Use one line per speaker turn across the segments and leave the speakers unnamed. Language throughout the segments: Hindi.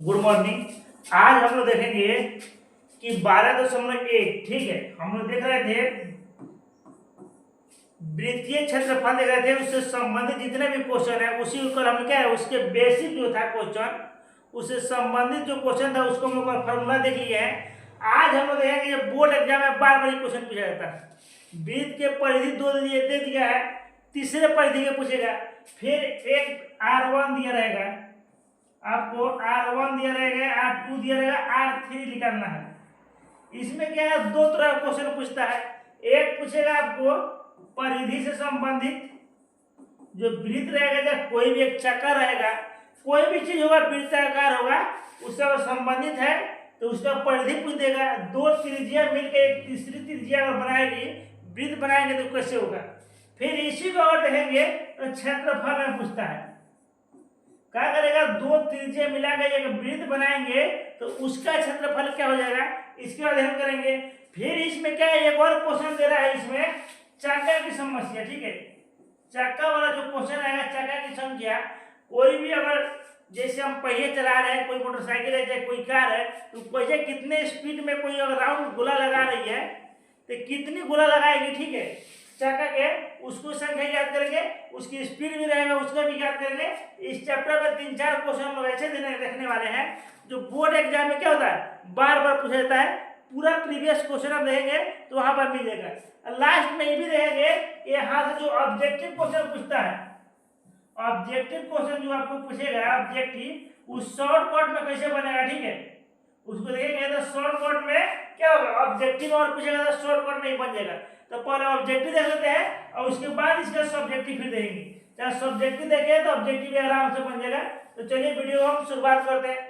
Good morning. आज हम लोग देखेंगे कि 12.1, ठीक है। हम लोग देख रहे थे वृत्तीय क्षेत्रफल देख रहे थे, उससे संबंधित जितने भी क्वेश्चन है उसी ऊपर हम क्या है उसके बेसिक जो था क्वेश्चन, उससे संबंधित जो क्वेश्चन था उसको हम लोग फॉर्मूला देख लिए हैं। आज हम लोग देखेंगे बोर्ड एग्जाम में बार बार क्वेश्चन पूछा जाता है। वृत्त के परिधि 2 दे दिया है, तीसरे परिधि के पूछेगा, फिर एक R1 दिया रहेगा, आपको R1 दिया रहेगा, R2 दिया रहेगा, R3 निकालना है। इसमें क्या है, दो तरह का क्वेश्चन पूछता है। एक पूछेगा आपको परिधि से संबंधित जो वृत्त रहेगा या कोई भी एक चक्कर रहेगा, कोई भी चीज होगा वृत्ताकार होगा, उससे अगर संबंधित है तो उसका परिधि पूछ देगा। दो त्रिज्या मिलकर एक तीसरी त्रिज्या अगर बनाएगी, वृत्त बनाएंगे तो कैसे होगा। फिर इसी को अगर देखेंगे तो क्षेत्रफल में पूछता है, क्या करेगा, दो त्रिज्या मिलाकर एक वृत्त बनाएंगे तो उसका क्षेत्रफल क्या हो जाएगा, इसके बाद हम करेंगे। फिर इसमें क्या है, एक और क्वेश्चन दे रहा है, इसमें चक्का की समस्या, ठीक है। चक्का वाला जो क्वेश्चन आएगा, चक्का की संख्या, कोई भी अगर जैसे हम पहिए चला रहे हैं, कोई मोटरसाइकिल है चाहे कोई कार है, तो पहिए कितने स्पीड में कोई अगर राउंड गोला लगा रही है तो कितनी गोला लगाएगी, ठीक है, चक्का के, उसको संख्या याद करेंगे, उसकी स्पीड भी रहेगा उसका भी याद करेंगे। इस चैप्टर में 3-4 क्वेश्चन हम लोग ऐसे देखने वाले हैं जो बोर्ड एग्जाम में क्या होता है बार बार पूछा जाता है। पूरा प्रीवियस क्वेश्चन हम देखेंगे तो वहां पर मिलेगा। लास्ट में ये भी देखेंगे, यहाँ से जो ऑब्जेक्टिव क्वेश्चन पूछता है, ऑब्जेक्टिव क्वेश्चन जो आपको पूछेगा ऑब्जेक्टिव, उस शॉर्टकट में कैसे बनेगा, ठीक है, उसको देखेंगे। तो शॉर्टकट में क्या होगा, ऑब्जेक्टिव और पूछेगा तो शॉर्टकट नहीं बन जाएगा। तो पहले ऑब्जेक्टिव देख लेते हैं और उसके बाद इसका सब्जेक्टिव फिर देखेंगे। चाहे सब्जेक्टिव देखें तो ऑब्जेक्टिव भी आराम से बन जाएगा। तो चलिए वीडियो हम शुरुआत करते हैं।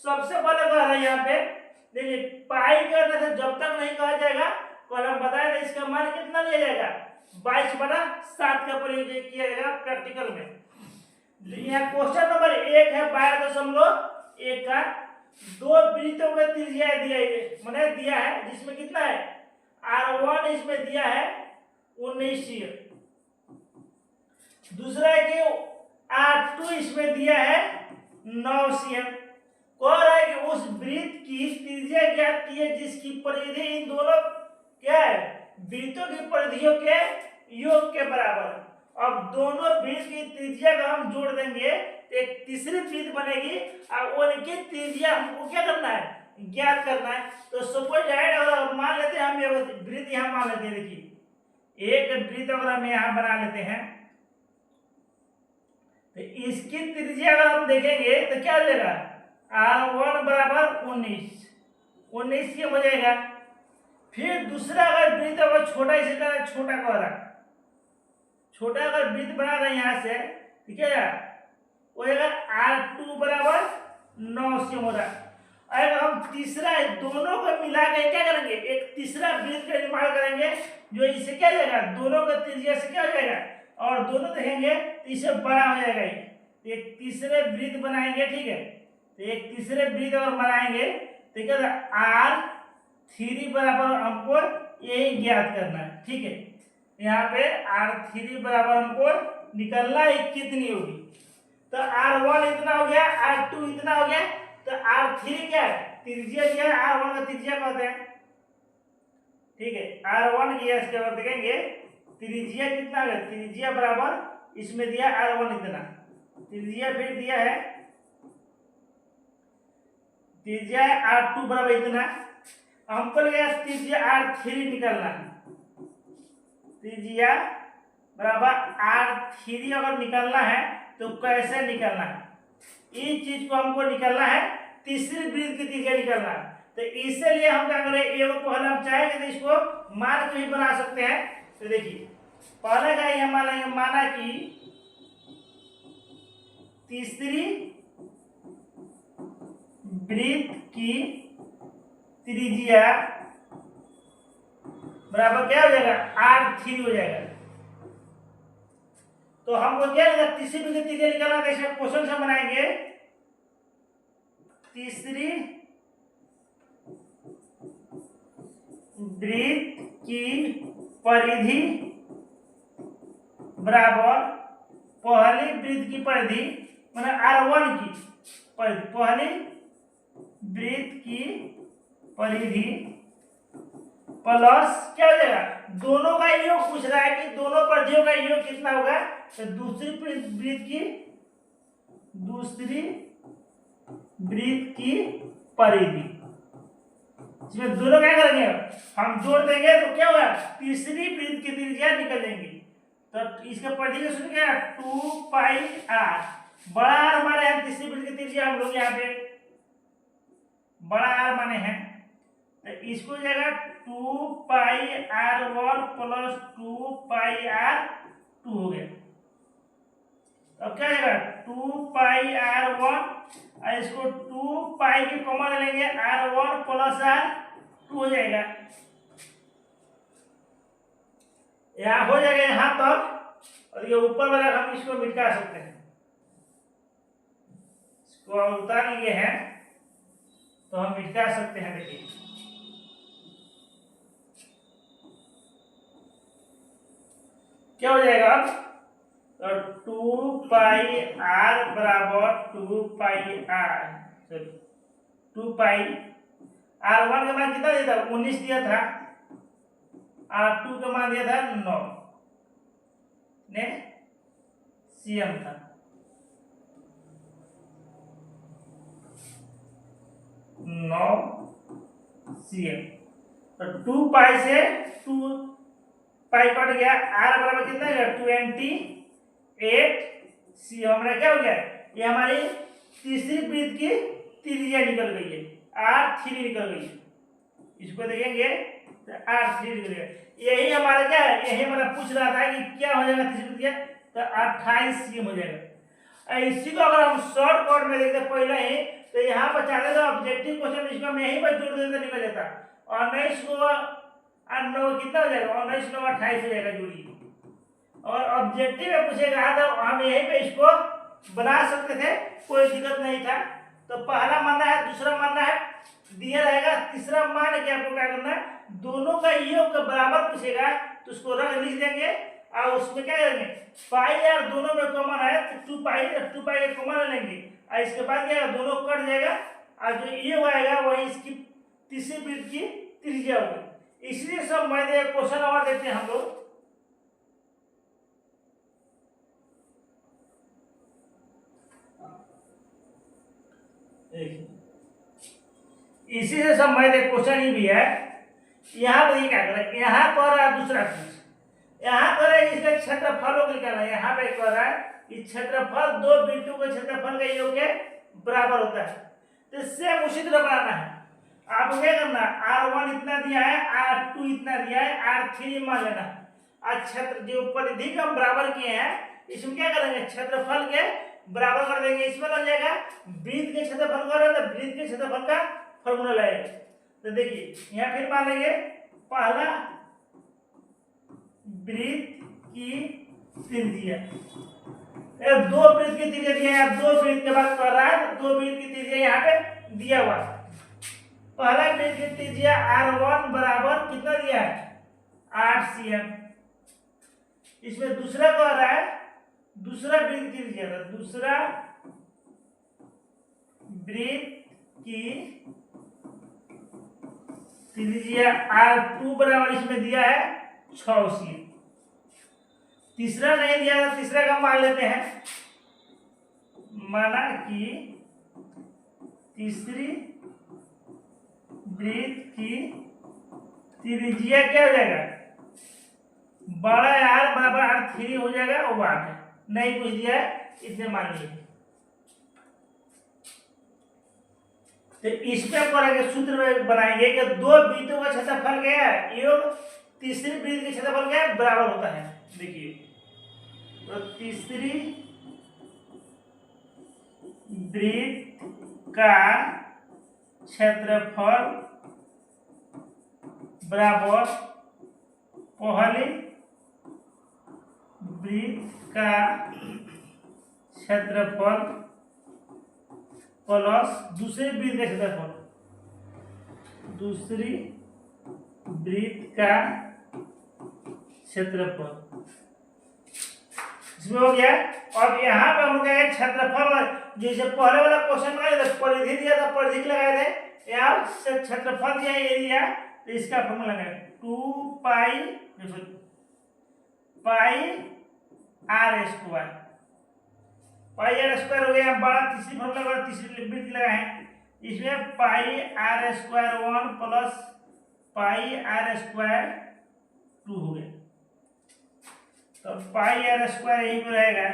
सबसे पहले कह रहा है यहाँ पे, देखिए पाई करने से जब तक नहीं कहा जाएगा, कल हम बताया था इसका मान कितना लिया जाएगा, 22/7 का प्रयोग किया जाएगा प्रैक्टिकल में। यहाँ क्वेश्चन नंबर 1 है 12.1 का, दो वृत्तों का त्रिज्या दिया है, जिसमें कितना है R1 इसमें दिया है 19 cm, दूसरा है कि R2 इसमें दिया है 9 cm। कह रहा है कि उस वृत्त की त्रिज्या ज्ञात की है जिसकी परिधि इन दोनों क्या है वृत्तों की परिधियों के योग के बराबर। अब दोनों वृत्त की त्रिज्या का हम जोड़ देंगे तो एक तीसरी वृत्त बनेगी और उनकी त्रिज्या हमको क्या करना है, ज्ञात करना है। तो सपोज अगर मान लेते हैं हम वृत्त यहाँ मान लेते हैं, देखिए एक वृत्त अगर हम यहाँ बना लेते हैं तो इसकी त्रिज्या अगर हम देखेंगे तो क्या हो जाएगा, R1 बराबर 19 की हो जाएगा। फिर दूसरा अगर वृत्त अगर छोटा, इसी तरह छोटा कह रहा, छोटा अगर वृत्त बना रहे यहाँ से, ठीक है, वो R2 बराबर 9 cm हो रहा है। अगर हम तीसरा दोनों को मिला के क्या करेंगे, एक तीसरा वृत्त का निर्माण करेंगे जो इससे क्या जाएगा, दोनों का त्रिज्या से क्या हो जाएगा, और दोनों देखेंगे तो इससे बड़ा हो जाएगा। एक तीसरे वृत्त बनाएंगे, ठीक है, तो एक तीसरे वृत्त अगर बनाएंगे तो क्या R3 बराबर हमको यही ज्ञात करना है, ठीक है। यहाँ पे R3 बराबर हमको निकलना है कितनी होगी, तो R1 इतना हो गया, R2 इतना हो गया, तो R3 क्या है, त्रिज्या क्या है, R1 का त्रिज्या कहते हैं, ठीक है। R1 की इसके बाद देखेंगे त्रिज्या कितना है, त्रिज्या बराबर इसमें दिया R1 इतना, त्रिज्या फिर दिया है त्रिज्या R2 बराबर इतना, हमको लगा त्रिज्या R3 निकलना है, त्रिज्या बराबर R3 अगर निकलना है तो कैसे निकलना है, इस चीज को हमको निकलना है, तीसरी वृत्त की त्रिज्या निकलना है। तो इसलिए हम क्या करें, एक पहले हम चाहेंगे तो इसको मान के भी बना सकते हैं। तो देखिए पहले का ये माना कि तीसरी वृत्त की त्रिज्या बराबर क्या हो जाएगा, R3 हो जाएगा। तो हमको क्या लगेगा, तीसरी वृत्त की त्रिज्या निकालना, कैसे क्वेश्चन से बनाएंगे, तीसरी वृत्त की परिधि बराबर पहली वृत्त की परिधि, मतलब R1 की परिधि, पहली वृत्त की परिधि प्लस क्या हो जाएगा, दोनों का योग पूछ रहा है कि दोनों परिधियों का योग कितना होगा, तो दूसरी वृत्त की परिधि, इसमें दोनों क्या करेंगे, हम जोड़ देंगे तो क्या होगा, तीसरी वृत्त की त्रिज्या निकल जाएंगी। तो इसका परिधि का सूत्र क्या है, 2 पाई आर, बड़ा आर माने हैं तीसरी वृत्त की त्रिज्या, हम लोग यहाँ पे बड़ा आर माने हैं, तो इसको जाएगा 2 pi r one plus 2 pi r two हो गया। अब क्या जाएगा 2 पाई आर वन, और इसको 2 पाई के कॉमन लेंगे, R one plus R two हो जाएगा। यहाँ हो जाएगा यहाँ तक, और ये ऊपर वाला हम इसको मिटा सकते हैं, इसको उतार लिए हैं तो हम मिटा सकते हैं। देखिए क्या हो जाएगा, तो 2 पाई आर बराबर 2 pi are, 2 pi r one का मान कितना दिया था, 19 दिया था, आर टू का मान दिया था 9 ने सीएम था। सीएम, तो 2 पाई से 2 पाई कट गया, आर बराबर कितना है 28 सी, हमारा क्या हो गया, ये हमारी तीसरी वृत्त की त्रिज्या निकल गई है, R3 निकल गई है। इसको देखेंगे तो R3 निकल गया, यही हमारा क्या है, यही हमारा पूछ रहा था कि क्या हो जाएगा तीसरी त्रिज्या, तो 28 सीएम हो जाएगा। इसी को अगर हम शॉर्ट कट में देखते पहले ही, तो यहाँ पर चाहते थे ऑब्जेक्टिव क्वेश्चन, इसको हम यहीं पर जोड़ देते निकल जाता, और 19 को 9 कितना हो जाएगा, 19 9 28 हो जाएगा जोड़ी। और ऑब्जेक्टिव में पूछेगा तो हम यहीं पे इसको बना सकते थे, कोई दिक्कत नहीं था। तो पहला मानना है, दूसरा मानना है दिया रहेगा, तीसरा मान के आपको क्या करना है, दोनों का योग के बराबर पूछेगा तो उसको रख लिख देंगे, और उसमें क्या करेंगे, पाई यार दोनों में कॉमन है तो 2 पाई का कॉमन लेंगे, और इसके बाद क्या दोनों कट जाएगा, और जो योग आएगा वही इसकी तीसरी वृत्त की त्रिज्या होगी। इसलिए सब मैंने क्वेश्चन और देते हैं हम लोग, इसी से सब मैंने क्वेश्चन ही भी है। यहाँ पर क्या करें, यहाँ पर दूसरा चीज, यहाँ पर इसका क्षेत्रफलों को निकालना है। यहाँ पे कह रहा है कि क्षेत्रफल दो बिंदु के क्षेत्रफल का योग के बराबर होता है, तो सेम उसी तरह बनाना है। आपको क्या करना, R1 इतना दिया है, R2 इतना दिया है, R3 मान लेना। आज क्षेत्र जो परिधि का हम बराबर किए हैं, इसमें क्या करेंगे, क्षेत्रफल के बराबर कर देंगे, इसमें लग जाएगा वृत्त के क्षेत्रफल का, तो वृत्त के क्षेत्रफल का फॉर्मूला लाएगा। तो देखिए यहाँ फिर मान लेंगे, पहला वृत्त की त्रिज्या, दो वृत्त की त्रिज्या दिया है, दो वृत्त के बाद कर रहा है, दो वृत्त की त्रिज्या यहाँ पे दिया हुआ है। पहला वृत्त की त्रिज्या R1 बराबर कितना दिया है, 8 cm। इसमें दूसरा कह रहा है, दूसरा वृत्त की त्रिज्या, दूसरा वृत्त की त्रिज्या R2 बराबर इसमें दिया है 6 cm। तीसरा नहीं दिया है, तीसरा का मान लेते हैं, माना कि तीसरी वृत्त की त्रिज्या क्या हो जाएगा, बड़ा R बराबर R3 हो जाएगा, वो 8 है, नहीं पूछ दिया है, इतने मान लीजिए। तो इसमें करेंगे, सूत्र में बनाएंगे कि दो वृत्तों का क्षेत्रफल क्या है, योग तीसरी वृत्त के क्षेत्रफल क्या है, बराबर होता है। देखिए तो तीसरी वृत्त का क्षेत्रफल बराबर पहले वृत्त का क्षेत्रफल प्लस दूसरे वृत्त का क्षेत्रफल, दूसरी वृत्त का क्षेत्रफल, इसमें हो गया। अब यहाँ पे हम लोग क्षेत्रफल जैसे पहले वाला क्वेश्चन में तो परिधि दिया था, परिधि लगाए थे, यहाँ से क्षेत्रफल दिया एरिया, तो इसका फॉर्मूला लगाए 2 pi r square. Pi r square हो गया बड़ा, तीसरी फॉर्मूला बड़ा, तीसरी वृत्त लगाए इसमें pi r square 1 plus pi r square 2 हो गया। तो पाई आर स्क्वायर यही पे रहेगा,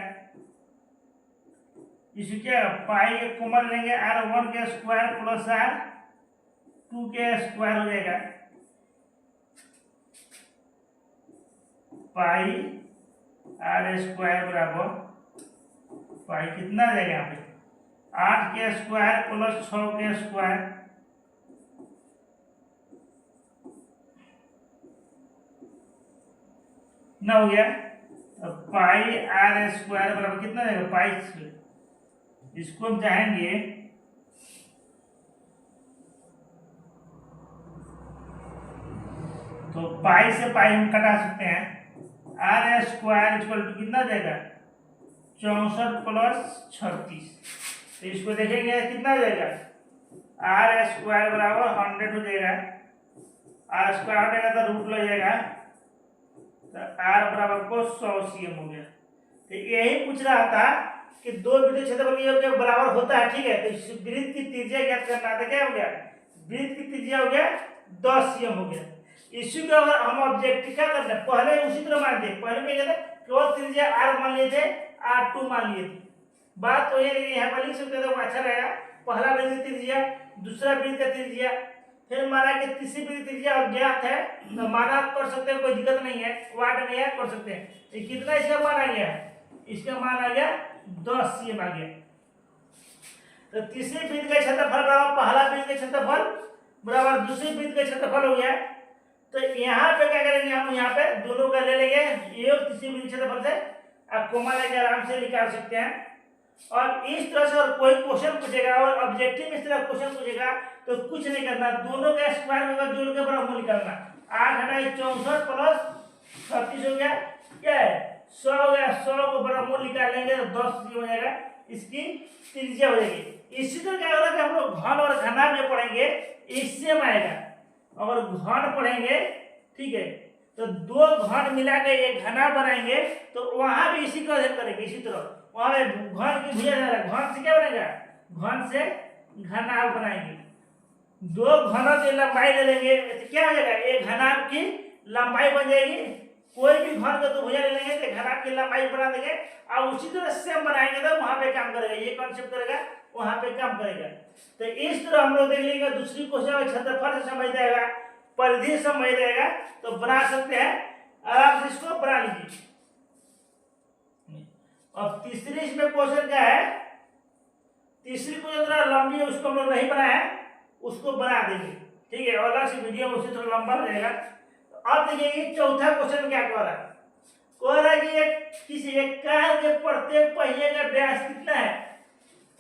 इसे क्या पाई के कॉमन लेंगे, आर 1 के स्क्वायर प्लस आर 2 के स्क्वायर हो जाएगा, पाई आर स्क्वायर बराबर पाई कितना आ जाएगा यहाँ पे 8 के स्क्वायर प्लस 6 के स्क्वायर, कितना हो गया, तो पाई आर स्क्वायर बराबर कितना हो जाएगा पाई, इसको हम चाहेंगे तो पाई से पाई हम कटा सकते हैं, आर स्क्वायर इक्वल टू कितना हो जाएगा 64 प्लस 36। तो इसको देखेंगे कितना हो जाएगा, आर स्क्वायर बराबर 100 हो जाएगा, आर स्क्वायर हटेगा तो रूट लग जाएगा, तो आर बराबर को 100 cm हो गया। तो यही पूछ रहा था कि दो वृत्त क्षेत्रफल के बराबर होता है, ठीक है। तो इस वृत्त की त्रिज्या ज्ञात करना था, क्या हो गया, वृत्त की त्रिज्या हो गया 10 cm हो गया। इसी को अगर हम ऑब्जेक्टिव क्या करते हैं, पहले उसी तरह मानते हैं, पहले क्या कहते हैं केवल त्रिज्या r मान लिए थे, r2 मान लिए थे, बात तो ये यहाँ पर लिख सकते थे, वो अच्छा रहेगा। पहला वृत्त त्रिज्या, दूसरा वृत्त का त्रिज्या, फिर माना कि तीसरी वृत्त त्रिज्या अज्ञात है, तो माना कर सकते हैं, कोई दिक्कत नहीं है, वाट में याद कर सकते हैं। तो कितना इसका मान आ गया, इसका मान आ गया 10 cm आ गया। तो तीसरी वृत्त का क्षेत्रफल बराबर पहला वृत्त का क्षेत्रफल बराबर दूसरी वृत्त का क्षेत्रफल हो गया। तो यहाँ पे क्या करेंगे, हम यहाँ पे दोनों का ले लेंगे, एक तीसरी वृत्त क्षेत्रफल से आप कोमा लेके आराम से निकाल सकते हैं। और इस तरह से और कोई क्वेश्चन पूछेगा और ऑब्जेक्टिव में इस तरह क्वेश्चन पूछेगा तो कुछ नहीं करना, दोनों का स्क्वायर में जोड़ के बराबर निकालना। 8 हटाए 64 प्लस 36 हो गया, क्या है 100 हो गया, 100 को बराबर निकाल लेंगे तो 10 हो जाएगा, इसकी त्रिज्या हो जाएगी। इसी तरह क्या होगा कि हम लोग घन और घनाभ जो पढ़ेंगे इससे हम आएगा, अगर घन पढ़ेंगे ठीक है, तो दो घन मिला के एक घना बनाएंगे, तो वहां भी इसी का अध्ययन करेंगे। इसी तरह वहां घन की भुजा जा रहा है, घन से क्या बनेगा, घन से घनाभ बनाएंगे। दो घनों की लंबाई ले लेंगे तो क्या हो जाएगा, एक घनाभ की लंबाई बन जाएगी। कोई भी घन का दो भुजा ले लेंगे तो घनाभ की लंबाई बना देंगे, और उसी तरह सेम बनाएंगे तो वहां पे काम करेगा, ये कॉन्सेप्ट करेगा, वहां पे काम करेगा। तो इस तरह हम लोग देख लेंगे। दूसरी क्वेश्चन में क्षेत्रफल से समझ जाएगा, परिधि समझ जाएगा, तो बना सकते हैं आराम से, इसको बना लीजिए। अब तीसरी इसमें क्वेश्चन क्या है, तीसरी क्वेश्चन थोड़ा लंबी है, उसको हम लोग नहीं बनाया है, उसको बना देंगे, ठीक है, और अलग से वीडियो में उसी थोड़ा लंबा हो जाएगा। तो अब देखिए चौथा क्वेश्चन क्या कह रहा है, कह रहा है कि किसी एक कार के प्रत्येक पहिए का व्यास कितना है,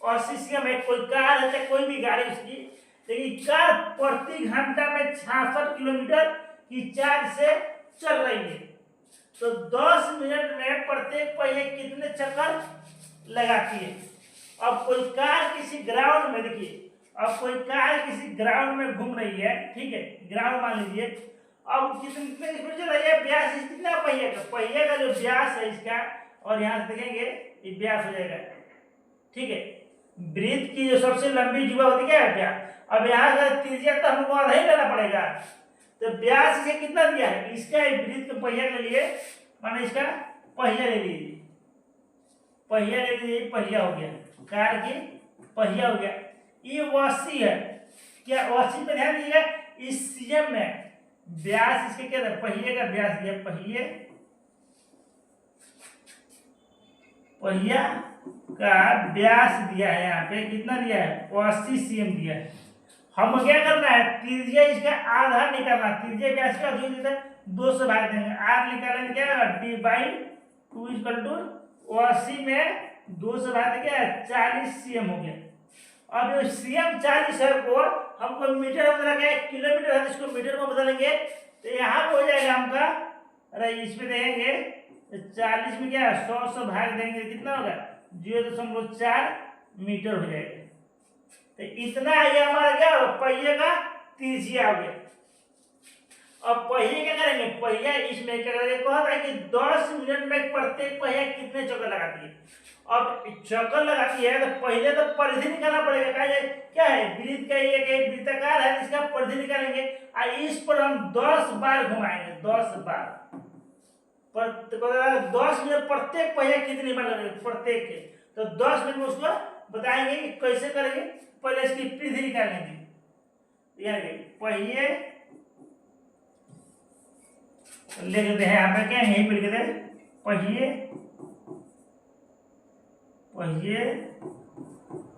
80 cm है। कोई कार है, चाहे कोई भी गाड़ी उसकी, लेकिन कार प्रति घंटा में 66 किलोमीटर की चाल से चल रही है, तो 10 मिनट में प्रत्येक पहिए कितने चक्कर लगाती है। अब कोई कार किसी ग्राउंड में, देखिए अब कोई कार किसी ग्राउंड में घूम रही है, ठीक है, ग्राउंड मान लीजिए। अब कितने इसमें चल रही है, व्यास कितना पहिए का, पहिए का जो व्यास है इसका, और यहाँ से देखेंगे ये व्यास हो जाएगा, ठीक है। वृत्त की जो सबसे लंबी जुआ होती है क्या है, व्यास। अब यहाँ का त्रिज्या तो हमको नहीं लेना पड़ेगा, तो व्यास इसे कितना दिया है, इसका वृत्त के पहिया के लिए माने इसका पहिया ले लीजिए, पहिया ले लीजिए, पहिया हो गया, कार की पहिया हो गया। ये 80 है, क्या 80 पे ध्यान दीजिएगा, इस सीएम में व्यास इसके क्या है, पहिए का व्यास दिया, पहिया का व्यास दिया है, यहाँ पे कितना दिया है 80 cm दिया है। हम क्या करना है, त्रिज्या इसका आधा निकालना, त्रिज्या व्यास का जो देता है 2 से भाग देंगे, आर निकालेंगे क्या d/2 = 80 में 2 से भाग देंगे 40 cm हो गया। अब ये cm 40 है को हमको मीटर में बदलेंगे, किलोमीटर है इसको मीटर में बदलेंगे, तो यहाँ पे हो जाएगा हमका, अरे इसमें देंगे तो 40 में क्या 100 से भाग देंगे, कितना होगा 0.4 मीटर हो जाएगा। तो इतना ये हमारा क्या पहिए का त्रिज्या हो गया। अब पहिए क्या करेंगे, पहिया इसमें क्या करेंगे, कहा था कि 10 मिनट में प्रत्येक पहिया कितने चक्कर लगाती है। अब चक्कर लगाती है तो पहले तो परिधि निकालना पड़ेगा। क्या है, वृत्त का एक वृत्ताकार है, इसका परिधि निकालेंगे और इस पर हम 10 बार घुमाएंगे, 10 बार। 10 मिनट प्रत्येक पहिया कितनी बार लगेगी प्रत्येक के, तो 10 मिनट में उसको बताएंगे कि कैसे करेंगे। पहले इसकी परिधि निकालेंगे, पहिए लिख देते हैं यहाँ पे, क्या यहीं पे लिख देते हैं, पहिए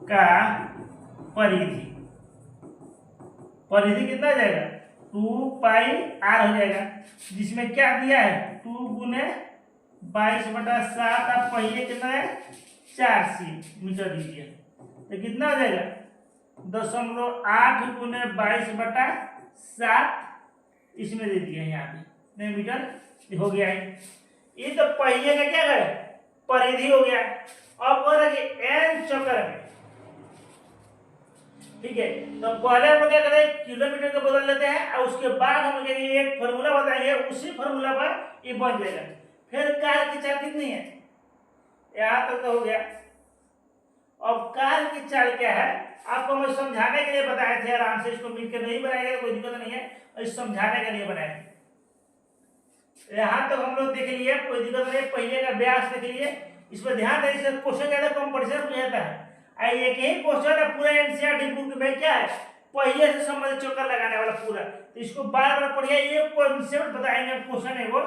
का परिधि। परिधि कितना हो जाएगा, 2 पाई r हो जाएगा, जिसमें क्या दिया है 2 गुने 22/7। अब पहिए कितना है 4c मीटर दीजिए, तो कितना हो जाएगा 0.8 गुने 22/7 इसमें दे दिया यहाँ पे मीटर हो गया है। ये तो पहिए का क्या है परिधि हो गया। अब बोल रहा कि n चक्कर में, ठीक है, तो पहले हम क्या करें किलोमीटर को बदल लेते हैं और उसके बाद हम एक फॉर्मूला बताएंगे, उसी फॉर्मूला पर ये बन जाएगा। फिर कार्य की चाल कितनी है, यहाँ तक तो हो गया। अब कार्य की चाल क्या है आपको मैं समझाने के लिए बताए थे, आराम से इसको मिलकर नहीं बनाएगा कोई दिक्कत नहीं है, इस समझाने के लिए बनाए थे। यहाँ तक हम लोग देख लिए, कोई दिक्कत नहीं। पहिए का व्यास देख लिए, इसमें ध्यान दें, इससे क्वेश्चन ज्यादा कंपटीशन पूछा जाता है। एक ही क्वेश्चन है पूरा एनसीईआरटी बुक में, क्या है पहिए से संबंधित चक्कर लगाने वाला पूरा, तो इसको बार बार पढ़िए। ये कॉन्सेप्ट बताएंगे, क्वेश्चन है वो,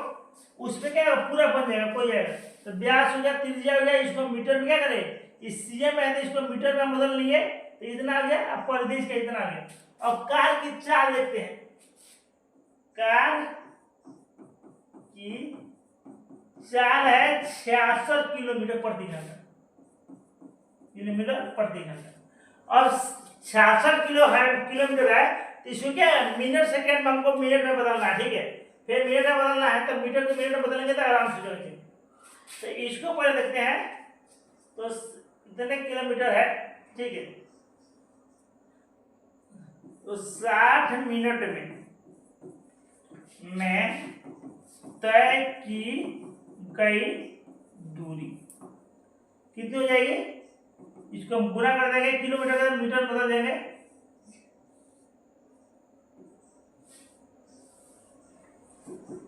उसमें क्या पूरा बन जाएगा, कोई जाएगा। तो व्यास हो गया, त्रिज्या हो गया, इसको मीटर में क्या करें, इस सीएम है तो इसको मीटर में बदल लिए, तो इतना आ गया। अब परिधि का इतना आ गया। अब कार की चाल देखते हैं, कार की चाल है 66 किलोमीटर प्रति घंटा, किलोमीटर प्रति घंटा। और 66 किलोमीटर है, तो इसको क्या है मिनट सेकेंड में हमको मिनट में बदलना है, ठीक है। फिर मिनट में बदलना है तो मीटर को मिनट में बदलेंगे तो आराम से चलेंगे। तो इसको पहले देखते हैं, तो इतने किलोमीटर है, ठीक है, तो 60 मिनट में तय की गई दूरी कितनी हो जाएगी, इसको हम गुना कर देंगे, किलोमीटर का मीटर बदल देंगे,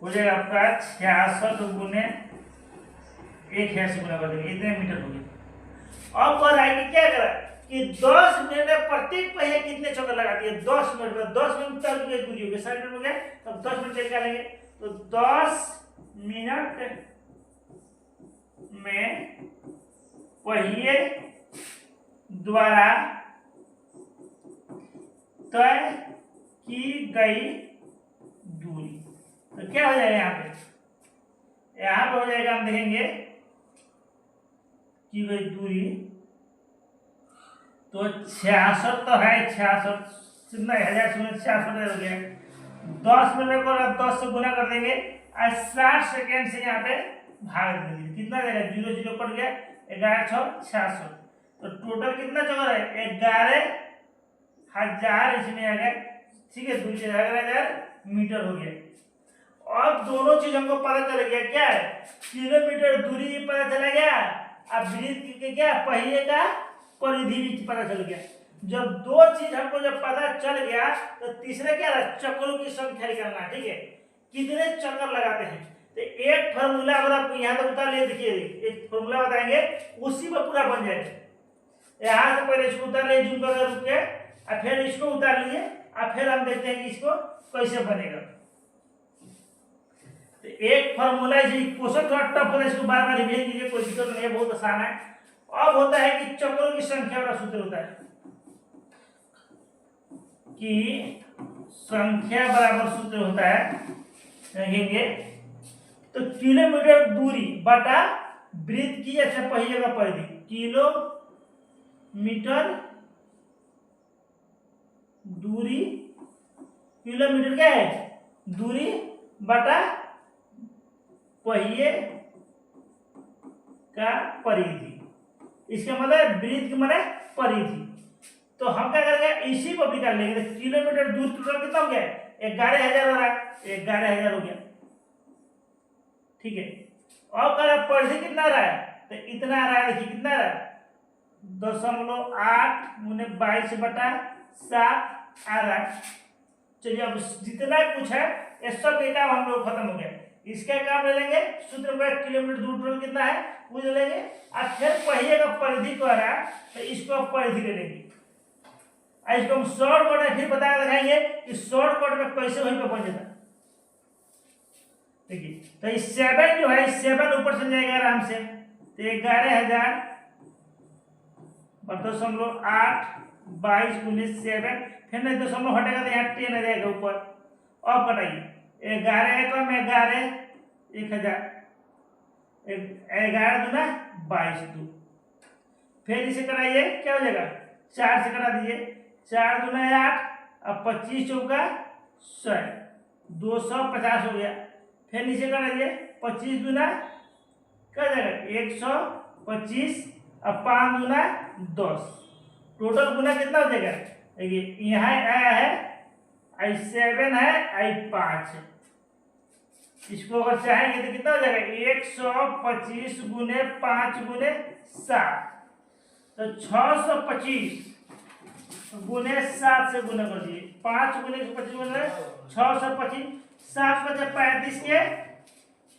हो जाएगा आपका 66 गुने 1 गुना कर देंगे, इतने मीटर हो गया। अब कह रहा है कि क्या करा कि 10 मिनट में प्रत्येक पहिया कितने चक्कर लगाती है, 10 मिनट में, 10 मिनट तक की दूरी हो गई, 60 मिनट हो गया, तब 10 मिनट निकालेंगे, तो 10 मिनट में पहिए द्वारा तय की गई दूरी, तो क्या हो जाएगा यहाँ पे हो जाएगा, हम देखेंगे की गई दूरी, तो 66 तो है, 66 कितना 1066 हो गया। 10 मिनट को 10 से गुना कर देंगे और 60 सेकेंड से यहाँ पे भाग देंगे, कितना जाएगा 0 0 कट गया, 11,600। तो टोटल कितना चक्कर है 11,000 इसमें आ गया, ठीक है, दूरी 11,000 मीटर हो गया। अब दोनों चीज हमको पता चल गया, क्या है किलोमीटर दूरी पता चला गया, अब वृत्त के क्या पहिए का परिधि भी पता चल गया। जब दो चीज हमको जब पता चल गया तो तीसरे क्या है चक्रों की संख्या निकालना, ठीक है, कितने चक्कर लगाते हैं। तो एक फॉर्मूला अगर आप यहाँ तक उतार लिए, देखिए एक फॉर्मूला बताएंगे, उसी में पूरा बन जाएगा। यहाँ से पहले इसको उतार लिए, जूम कर रुक के, और फिर इसको उतार लिए, और फिर हम देखते हैं कि इसको कैसे बनेगा। तो एक फॉर्मूला क्वेश्चन थोड़ा टफ होता है, इसको बार बार रिवीजन कीजिए, कोई दिक्कत नहीं है, बहुत आसान है। अब होता है कि चक्रों की संख्या का सूत्र होता है कि संख्या बराबर सूत्र होता है, देखेंगे तो किलोमीटर दूरी बटा वृत्त की अच्छा पहिए का परिधि, किलोमीटर दूरी, किलोमीटर क्या है दूरी बटा पहिए का परिधि, इसके मतलब वृत्त की मतलब परिधि। तो हम क्या करेंगे, इसी को निकाल लेंगे। तो किलोमीटर दूर टोटल कितना हो गया, 11,000 हो रहा है, 11,000 हो गया, ठीक है। और कह रहा परिधि कितना रहा है, तो इतना आ रहा है, देखिए कितना रहा है, 0.8 गुने 22/7 आ रहा है। चलिए अब जितना कुछ है ये सब का काम हम लोग खत्म हो गया। इसका काम ले लेंगे, सूत्र में किलोमीटर दूर टोटल कितना है वो ले लेंगे। और फिर पहिए का परिधि कह रहा है तो इसको परिधि ले लेंगे। इसको हम शॉर्टकट में फिर बता दिखाएंगे कि शॉर्टकट में कैसे वहीं पे पहुंच जाता। देखिए तो इस 7 जो है, 7 ऊपर चल जाएगा आराम से, तो 11,000 दशमलव 8 22 गुने 7, फिर नहीं दशमलव हटेगा तो यहाँ 10 आ जाएगा ऊपर। और कटाइए 11 कम 11, 1,000, 11 दूना 22 2, फिर इसे कराइए क्या हो जाएगा, 4 से कटा दीजिए, 4 दूना 8 अब 25 चौका 100, 250 हो गया। फिर नीचे कराइए 25 दूना क्या हो जाएगा 125, अब 5 दूना 10, टोटल गुना कितना हो जाएगा, देखिए यहाँ आया है आई 7 है आई 5 है। इसको अगर चाहेंगे तो कितना हो जाएगा 125 गुने 5 गुने 7, तो 625 गुने 7 से गुना कर दिए, 5 गुने 125 गुने 625, 7 बचे 35 के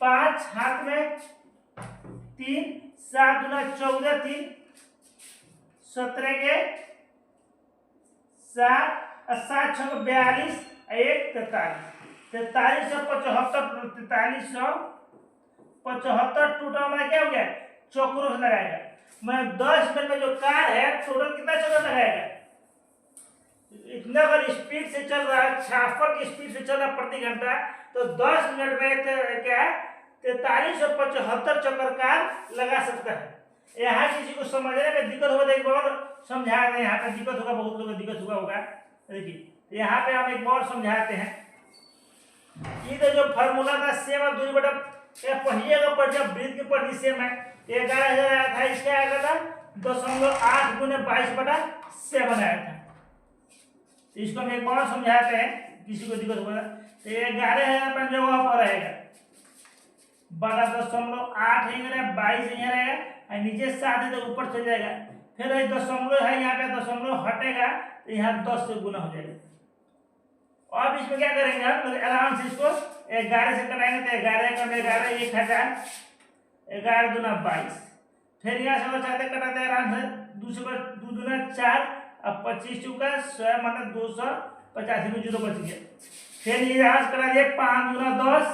5 हाथ में 3, 7 गुना 14 3, 17 के 7 और 7 6 42, 1 43, 4375, 4375 टोटल में क्या हो गया, चक्रों से लगाएगा। मैं 10 मिनट में जो कार है टोटल कितना चक्कर लगाएगा, इतना अगर स्पीड से चल रहा है, 66 की स्पीड से चल रहा है प्रति घंटा, तो 10 मिनट में क्या है 4375 चक्कर कार लगा सकता है। यहाँ किसी को समझने में दिक्कत होगा, एक बार समझा रहे हैं, यहाँ पे दिक्कत होगा, बहुत लोगों को दिक्कत हुआ होगा। देखिए यहाँ पे हम एक बार समझाते हैं। ये तो जो फार्मूला था सेम और दूरी बटा पहिए का परिधि वृत्त की परिधि सेम है, 11,000 आया था, इसका आया था 0.8 गुने 22/7 आया था। इसको हम एक बार समझाते हैं, किसी को दिक्कत होगा तो 11,000 अपना जगह पर रहेगा, बड़ा 0.8 है 22 यहाँ रहेगा, और नीचे 7 है तो ऊपर चल जाएगा, फिर दशमलव है यहाँ पे, दशमलव हटेगा तो यहाँ 10 से गुना हो जाएगा। अब इसमें क्या करेंगे हम आराम से इसको 11 से कटाएंगे, तो 11 कम 11 1000, 11 दूना 22, फिर यहाँ से चाहते कटाते हैं आराम से, 2 दूना 4, अब 25 चौका 100 माना 250 में 0 बच गया। फिर ये यहाँ से कटा दिए 5 दूना 10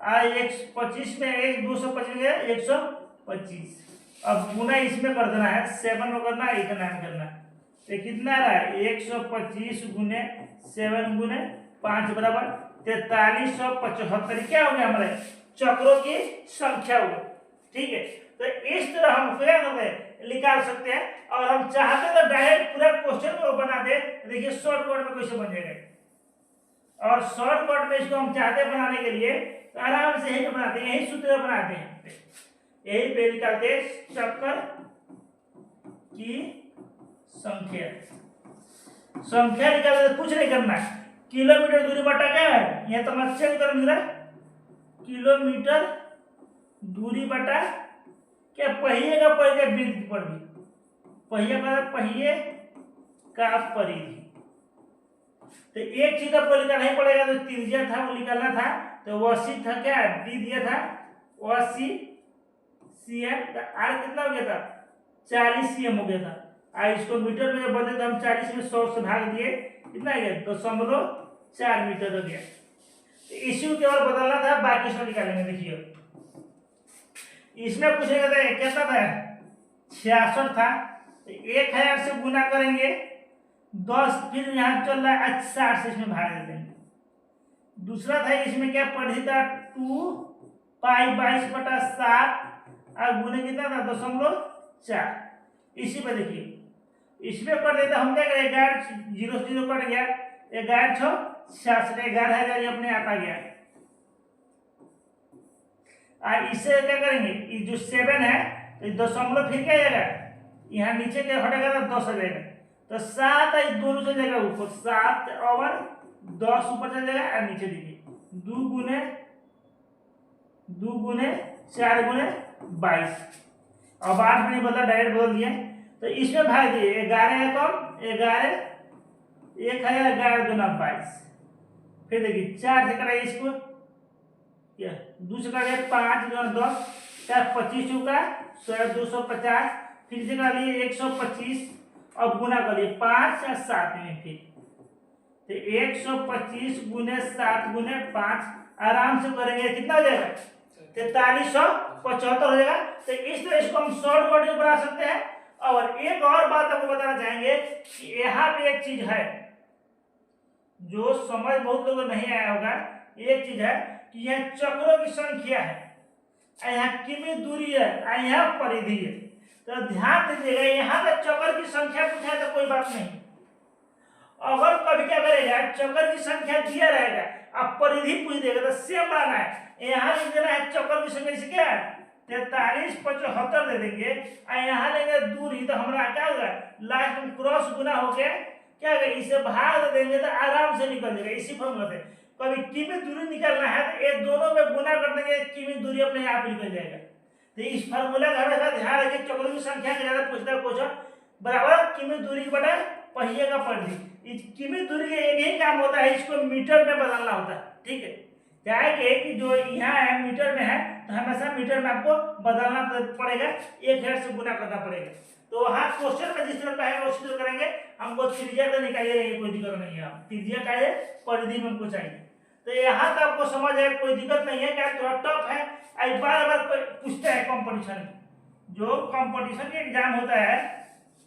और 125 में 225 गया 125। अब गुना इसमें कर देना है, 7 में करना है, इतना में करना है, तो कितना रहा है 125 गुने 7 गुने 5 बराबर 4375। क्या हो गया हमारे चक्रों की संख्या हो, ठीक है। तो इस तरह हम क्या करते निकाल सकते हैं, और हम चाहते तो डायरेक्ट पूरा क्वेश्चन को बना दे। देखिए शॉर्टकट में कैसे बन जाएगा, और शॉर्टकट में इसको हम चाहते बनाने के लिए तो आराम से यही बनाते हैं, यही सूत्र बनाते हैं, यही पे निकालते चक्कर की संख्या निकालते, कुछ नहीं करना है। किलोमीटर दूरी बटा क्या है, यह तो मैं चेक कर मिला, किलोमीटर दूरी बटा क्या पहिए का परिधि वृत्त की परिधि, पहिए का परिधि। तो एक चीज आपको निकालना ही पड़ेगा, तो त्रिज्या था वो निकालना था, तो 80 था, क्या डी दिया था 80 cm, आर कितना हो गया था 40 cm हो गया था। इसको मीटर में बदले तो हम 40 में 100 से भाग दिए, कितना आ गया 0.4 मीटर हो गया। तो इसी को केवल बदलना था, बाकी सब निकालेंगे। देखिए इसमें पूछेगा था कितना था 66 था, तो 1000 से गुना करेंगे 10, फिर यहाँ चल रहा है 60 से इसमें भाग दे देंगे। दूसरा था इसमें क्या परिधि था 2 पाई 22/7 और गुने कितना था 0.4। इसी पर देखिए इसमें कर देते हम क्या करें 11 0 0 कट गया, 11 6 66, 11,000 ये अपने आप आ गया। और इससे क्या करेंगे, ये जो 7 है तो दशमलव फिर क्या आएगा यहाँ नीचे क्या हटेगा तो 10 हो जाएगा, तो 7 है दोनों चल जाएगा ऊपर, 7 और 10 ऊपर चल जाएगा और नीचे देखिए 2 गुने 4 गुने 22। अब 8 नहीं बदला, डायरेक्ट बदल दिए, तो इसमें भाग दिए 11 है कम 11, 1 है 11 दूना 22। फिर देखिए 4 से कटाइए इसको, क्या 2 से काटिए 5 दूना 10, 4 25 चुका 250, फिर से कर लिए 125 और गुना कर लिए 5 और 7 में, फिर तो 125 गुने 7 गुने 5 आराम से करेंगे कितना हो जाएगा 4375 हो जाएगा। तो इस तरह इसको हम शॉर्टकट में बना सकते हैं। और एक और बात आपको बताना चाहेंगे कि यहाँ पे एक चीज है जो समझ बहुत लोगों को नहीं आया होगा। एक चीज है कि यह चक्रों की संख्या है, यहाँ किमी दूरी है, यहाँ परिधि है। तो ध्यान दीजिएगा, यहाँ पे चक्र की संख्या पूछा है तो कोई बात नहीं, अगर कभी क्या करेगा चक्र की संख्या दिया रहेगा अब परिधि पूछ देगा तो सेम लाना है। यहाँ लिख देना है चक्र की संख्या से क्या है 4375 दे देंगे, और यहाँ लेंगे दूरी, तो हमारा क्या होगा लास्ट में क्रॉस गुना हो गया क्या होगा, इसे भाग दे देंगे तो आराम से निकल जाएगा। इसी फॉर्मूला से कभी किमी दूरी निकलना है तो ये दोनों में गुना कर देंगे, किमी दूरी अपने आप निकल जाएगा। तो इस फॉर्मूला का हमेशा ध्यान रखिए, चक्रों की संख्या के ज्यादा पूछता है क्वेश्चन बराबर किमी दूरी बटा पहिए का परिधि। इस किमी दूरी का एक ही काम होता है, इसको मीटर में बदलना होता है। ठीक है, क्या है कि जो यहाँ है मीटर में है तो हमेशा मीटर में आपको बदलना पड़ेगा, 1000 से गुना करना पड़ेगा। तो वहाँ क्वेश्चन में जिस तरह कहेंगे उसी तरह करेंगे। हमको त्रिज्या तो निकालिए, कोई दिक्कत नहीं है, त्रिज्या का है परिधि में हमको चाहिए। तो यहाँ तो आपको समझ है, कोई दिक्कत नहीं है, क्या थोड़ा टफ है। बार बार पूछता है कंपटीशन, जो कंपटीशन के एग्जाम होता है,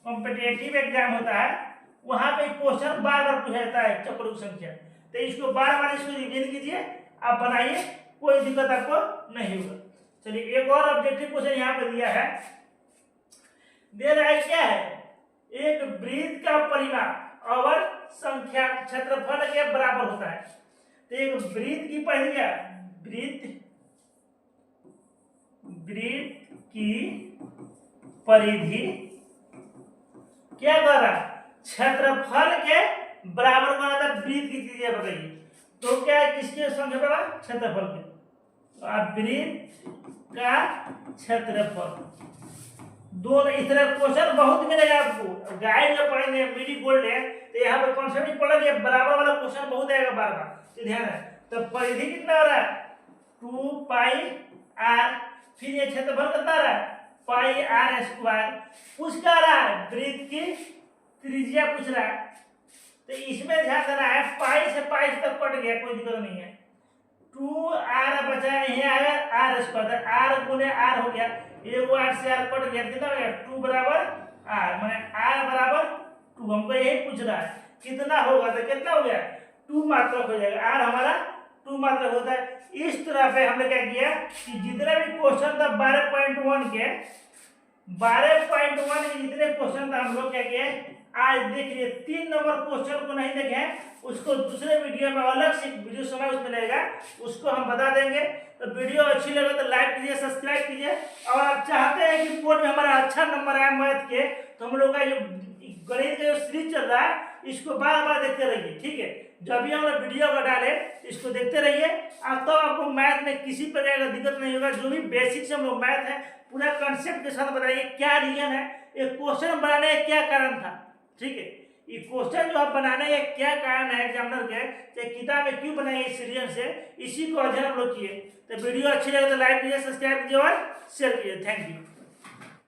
कॉम्पिटिटिव एग्जाम होता है, वहाँ पे क्वेश्चन बार बार पूछा जाता है चक्रों की संख्या। तो इसको बार बार इसको रिवीजन कीजिए, आप बनाइए, कोई दिक्कत आपको नहीं होगा। चलिए एक और ऑब्जेक्टिव क्वेश्चन यहाँ पे दिया है, दे रहा है क्या है एक वृत्त का परिमाप और संख्या क्षेत्रफल के बराबर होता है। तो एक वृत्त की परिधि, वृत्त की परिधि क्या कर रहा है क्षेत्रफल के बराबर बना था। वृत्त की चीजें बताइए, तो क्या है किसके संख्या बराबर क्षेत्रफल के, तो आप वृत्त का क्षेत्रफल दोनों। इस तरह क्वेश्चन बहुत मिलेगा आपको, गाइड जो पढ़ेंगे मिडी गोल्ड है तो यहाँ पे कॉन्सेप्ट पढ़ेंगे, बराबर वाला क्वेश्चन बहुत आएगा बार बार, तो ध्यान है। तो परिधि कितना हो रहा है 2 पाई आर, फिर ये क्षेत्रफल कितना रहा है पाई आर स्क्वायर। पूछ क्या रहा है वृत्त की त्रिज्या पूछ रहा है, तो इसमें ध्यान देना है पाई से पाई तक कट गया, कोई दिक्कत नहीं है। 2 आर बचा है, यहाँ आया आर स्क्वायर, आर गुने आर हो गया, एक आर से आर कट गया, कितना हो गया 2 बराबर आर, माने आर बराबर 2। हमको यही पूछ रहा है कितना होगा, तो कितना हो गया 2 मात्रक हो जाएगा, आर हमारा 2 मात्रक होता है। इस तरह पे हमने क्या किया कि जितने भी क्वेश्चन था 12.1 के 12.1 के जितने क्वेश्चन था हम लोग क्या किए आज देख लिए। 3 नंबर क्वेश्चन को नहीं देखे उसको दूसरे वीडियो में अलग से वीडियो समय उसमें लगेगा, उसको हम बता देंगे। तो वीडियो अच्छी लगे तो लाइक कीजिए, सब्सक्राइब कीजिए। और आप चाहते हैं कि बोर्ड में हमारा अच्छा नंबर आए मैथ के, तो हम लोग का जो गणित का जो सीरीज चल रहा है इसको बार बार देखते रहिए। ठीक है, जब भी हम लोग वीडियो का डाले इसको देखते रहिए, तो आपको मैथ में किसी प्रकार का दिक्कत नहीं होगा। जो भी बेसिक से हम लोग मैथ है पूरा कंसेप्ट के साथ बताइए, क्या रीजन है एक क्वेश्चन बनाने का, क्या कारण था। ठीक है, ये क्वेश्चन जो आप बनाने का क्या कारण है एग्जामिनर के, चाहे किताब में क्यों बनाए इस रीजन से, इसी को अध्ययन हम लोग किए। तो वीडियो अच्छी लगे तो लाइक कीजिए, सब्सक्राइब कीजिए और शेयर कीजिए। Thank you.